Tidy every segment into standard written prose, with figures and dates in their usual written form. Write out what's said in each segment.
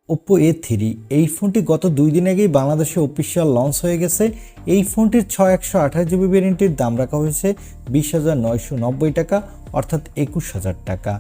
Oppo A3 এই ফোনটি গত 2 দিন আগেই বাংলাদেশে অফিশিয়াল লঞ্চ হয়ে গেছে। এই ফোনটির 6128GB ভেরিয়েন্টের দাম রাখা হয়েছে 20,990 টাকা, অর্থাৎ 21,000 টাকা।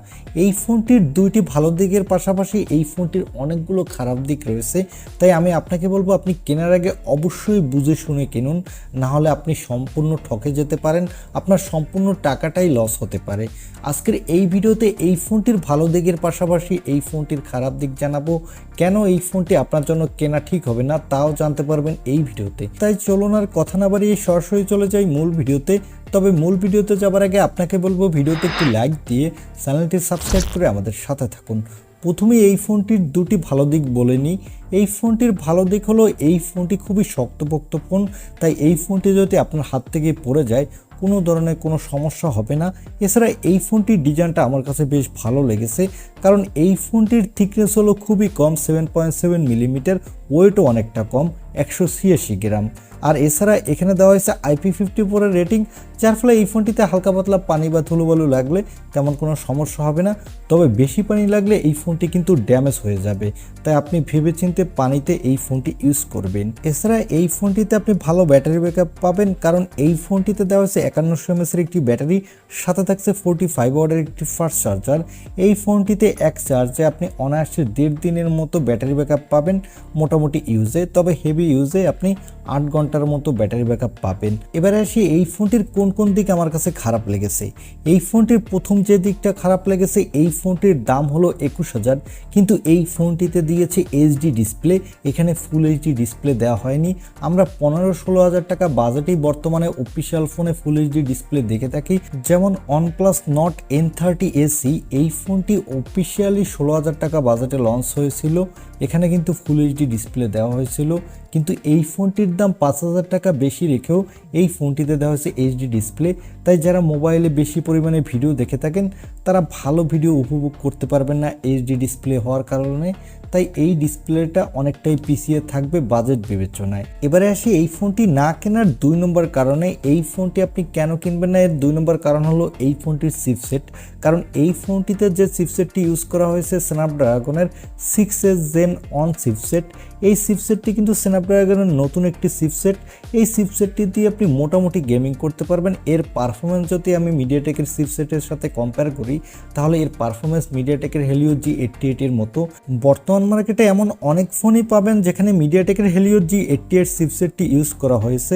এই ফোনটির দুইটি ভালো দিকের পাশাপাশি এই ফোনটির অনেকগুলো খারাপ দিক রয়েছে, তাই আমি আপনাকে বলবো আপনি কেনার আগে অবশ্যই বুঝে শুনে কিনুন, না হলে আপনি সম্পূর্ণ ঠকে যেতে পারেন, আপনার সম্পূর্ণ টাকাটাই লস হতে পারে। আজকের এই ভিডিওতে এই ফোনটির ভালো দিকের পাশাপাশি এই ফোনটির খারাপ দিক জানাবো, কেন এই ফোনটি আপনার জন্য কেনা ঠিক হবে না তাও জানতে পারবেন এই ভিডিওতে। তাই চলুন আর কথা না বাড়িয়ে সরাসরি চলে যাই মূল ভিডিওতে। তবে মূল ভিডিওতে যাবার আগে আপনাকে বলবো ভিডিওতে একটি লাইক দিয়ে চ্যানেলটি সাবস্ক্রাইব করে আমাদের সাথে থাকুন। প্রথমে এই ফোনটির দুটি ভালো দিক বলে নিই। এই ফোনটির ভালো দিক হলো এই ফোনটি খুবই শক্তপোক্ত ফোন, তাই এই ফোনটি যদি আপনার হাত থেকে পড়ে যায় কোনো ধরনের কোনো সমস্যা হবে না। এছাড়া এই ফোনটির ডিজাইনটা আমার কাছে বেশ ভালো লেগেছে, কারণ এই ফোনটির থিকনেস হলো খুবই কম, 7.7 মিলিমিটার, ওয়েটও অনেকটা কম, 186 গ্রাম। আর এছাড়া এখানে দেওয়া হয়েছে IP54 এর রেটিং, যার ফলে এই ফোনটিতে হালকা পাতলা পানি বা ধুলোবালু লাগলে তেমন কোনো সমস্যা হবে না। তবে বেশি পানি লাগলে এই ফোনটি কিন্তু ড্যামেজ হয়ে যাবে, তাই আপনি ভেবেচিন্তে পানিতে এই ফোনটি ইউজ করবেন। এছাড়া এই ফোনটিতে আপনি ভালো ব্যাটারি ব্যাকআপ পাবেন, কারণ এই ফোনটিতে দেওয়া হয়েছে 5100 mAh এর একটি ব্যাটারি, সাথে থাকছে 45 ওয়াটের একটি ফাস্ট চার্জার। এই ফোনটিতে এক চার্জে আপনি অনায়াসে 1.5 দিনের মতো ব্যাটারি ব্যাকআপ পাবেন মোটামুটি ইউজে, তবে হেভি ইউজে আপনি 8 ঘন্টার মতো ব্যাটারি ব্যাকআপ পাবেন। এবারে আসি এই ফোনটির কোন কোন দিক আমার কাছে খারাপ লেগেছে। এই ফোনটির প্রথম যে দিকটা খারাপ লেগেছে, এই ফোনটির দাম হলো 21,000, কিন্তু এই ফোনটিতে দিয়েছে এইচডি ডিসপ্লে, এখানে ফুল এইচডি ডিসপ্লে দেওয়া হয়নি। আমরা 15-16 হাজার টাকা বাজেটেই বর্তমানে অফিসিয়াল ফোনে ফুল এইচডি ডিসপ্লে দেখে থাকি, যেমন OnePlus Nord N30 AC। এই ফোনটি অফিসিয়ালি 16,000 টাকা বাজেটে লঞ্চ হয়েছিল, এখানে কিন্তু ফুল এইচডি ডিসপ্লে দেওয়া হয়েছিল, কিন্তু এই ফোনটির দাম 5,000 টাকা বেশি রেখেও এই ফোনটিতে দেওয়া হয়েছে এইচডি ডিসপ্লে। তাই যারা মোবাইলে বেশি পরিমাণে ভিডিও দেখে থাকেন তারা ভালো ভিডিও উপভোগ করতে পারবেন না এইচডি ডিসপ্লে হওয়ার কারণে, তাই এই ডিসপ্লেটা অনেকটাই পিছিয়ে থাকবে বাজেট বিবেচনায়। এবারে আসি এই ফোনটি না কেনার 2 নম্বর কারণে। এই ফোনটি আপনি কেন কিনবেন না, এর 2 নম্বর কারণ হলো এই ফোনটির চিপসেট। কারণ এই ফোনটিতে যে চিপসেটটি ইউজ করা হয়েছে স্ন্যাপড্রাগনের 6S Gen 1 চিপসেট, এই চিপসেটটি কিন্তু স্ন্যাপড্রাগনের নতুন একটি চিপসেট। এই চিপসেটটি দিয়ে আপনি মোটামুটি গেমিং করতে পারবেন। এর পারফরমেন্স যদি আমি মিডিয়াটেকের চিপসেটের সাথে কম্পেয়ার করি, তাহলে এর পারফরমেন্স মিডিয়াটেকের হেলিও G88 এর মতো। বর্তমান মার্কেটে এমন অনেক ফোনই পাবেন যেখানে মিডিয়াটেকের হেলিও G88 চিপসেটটি ইউজ করা হয়েছে,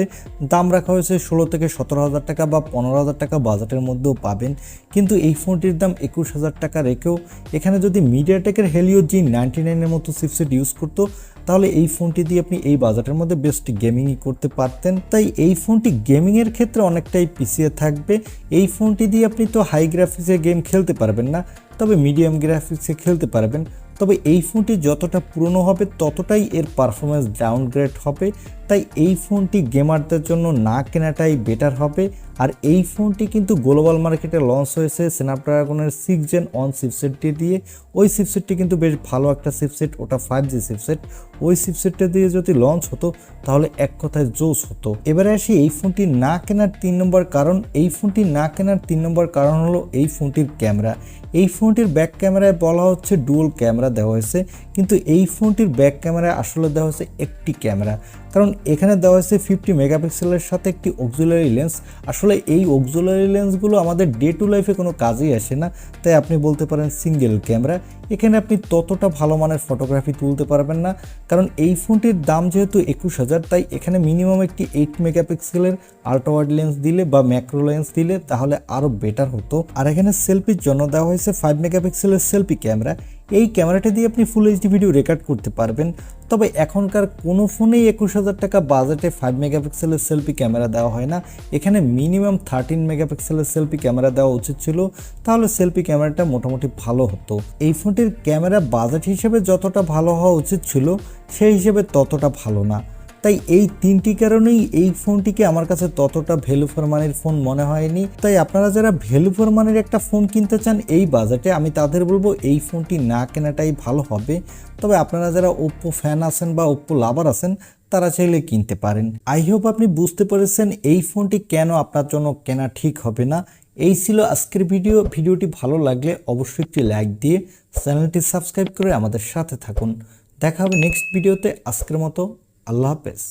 দাম রাখা হয়েছে 16 থেকে 17,000 টাকা বা 15,000 টাকা বাজেটের মধ্যেও পাবেন, কিন্তু এই ফোনটির দাম 21,000 টাকা রেখেও এখানে যদি মিডিয়াটেকের হেলিও G99 এর মতো চিপসেট ইউজ করতো, তাহলে এই ফোনটি দিয়ে আপনি এই বাজেটের মধ্যে বেস্ট গেমিংই করতে পারতেন। তাই এই ফোনটি গেমিংয়ের ক্ষেত্রে অনেকটাই পিছিয়ে থাকবে। এই ফোনটি দিয়ে আপনি তো হাই গ্রাফিক্সে গেম খেলতে পারবেন না, তবে মিডিয়াম গ্রাফিক্সে খেলতে পারবেন। তবে এই ফোনটি যতটা পুরনো হবে ততটাই এর পারফরমেন্স ডাউনগ্রেড হবে, তাই এই ফোনটি গেমারদের জন্য না কেনাটাই বেটার হবে। আর এই ফোনটি কিন্তু গ্লোবাল মার্কেটে লঞ্চ হয়েছে স্ন্যাপড্রাগনের 6 Gen 1 চিপসেটটি দিয়ে। ওই চিপসেটটি কিন্তু বেশ ভালো একটা চিপসেট, ওটা 5G চিপসেট। ওই চিপসেটটা দিয়ে যদি লঞ্চ হতো তাহলে এক কথায় জোস হতো। এবারে আসি এই ফোনটি না কেনার 3 নম্বর কারণ। এই ফোনটি না কেনার 3 নম্বর কারণ হলো এই ফোনটির ক্যামেরা। এই ফোনটির ব্যাক ক্যামেরায় বলা হচ্ছে ডুয়াল ক্যামেরা দেওয়া হয়েছে, কিন্তু এই ফোনটির ব্যাক ক্যামেরায় আসলে দেওয়া হয়েছে একটি ক্যামেরা, কারণ এখানে দেওয়া হয়েছে 50 মেগাপিক্সেলের সাথে একটি অক্সিলারি লেন্স। আসলে এই অক্সিলারি লেন্সগুলো আমাদের ডে টু লাইফে কোনো কাজেই আসে না, তাই আপনি বলতে পারেন সিঙ্গেল ক্যামেরা। এখানে আপনি ততটা ভালো মানের ফটোগ্রাফি তুলতে পারবেন না, কারণ এই ফোনটির দাম যেহেতু 21,000, তাই এখানে মিনিমাম একটি 8 মেগাপিক্সেলের আল্ট্রা ওয়াইড লেন্স দিলে বা ম্যাক্রো লেন্স দিলে তাহলে আরও বেটার হতো। আর এখানে সেলফির জন্য দেওয়া হয়েছে 5 মেগাপিক্সেলের সেলফি ক্যামেরা। এই ক্যামেরাটা দিয়ে আপনি ফুল এইচডি ভিডিও রেকর্ড করতে পারবেন। তবে এখনকার কোনো ফোনেই 21,000 টাকা বাজেটে 5 মেগাপিক্সেলের সেলফি ক্যামেরা দেওয়া হয় না, এখানে মিনিমাম 13 মেগাপিক্সেলের সেলফি ক্যামেরা দেওয়া উচিত ছিল, তাহলে সেলফি ক্যামেরাটা মোটামুটি ভালো হতো। এই ফোনটির ক্যামেরা বাজেট হিসেবে যতটা ভালো হওয়া উচিত ছিল সেই হিসেবে ততটা ভালো না। তাই এই 3টি কারণেই এই ফোনটিকে আমার কাছে ততটা ভ্যালু ফর মানির ফোন মনে হয়নি। তাই আপনারা যারা ভ্যালু ফর মানির একটা ফোন কিনতে চান এই বাজেটে, আমি তাদের বলবো এই ফোনটি না কেনাটাই ভালো হবে। তবে আপনারা যারা ওপ্পো ফ্যান আছেন বা ওপ্পো লাভার আছেন তারা চাইলে কিনতে পারেন। আই হোপ আপনি বুঝতে পেরেছেন এই ফোনটি কেন আপনার জন্য কেনা ঠিক হবে না। এই ছিল আজকের ভিডিওটি ভালো লাগলে অবশ্যই একটি লাইক দিয়ে চ্যানেলটি সাবস্ক্রাইব করে আমাদের সাথে থাকুন। দেখা হবে নেক্সট ভিডিওতে। আজকের মতো আল্লাহ হাফেজ।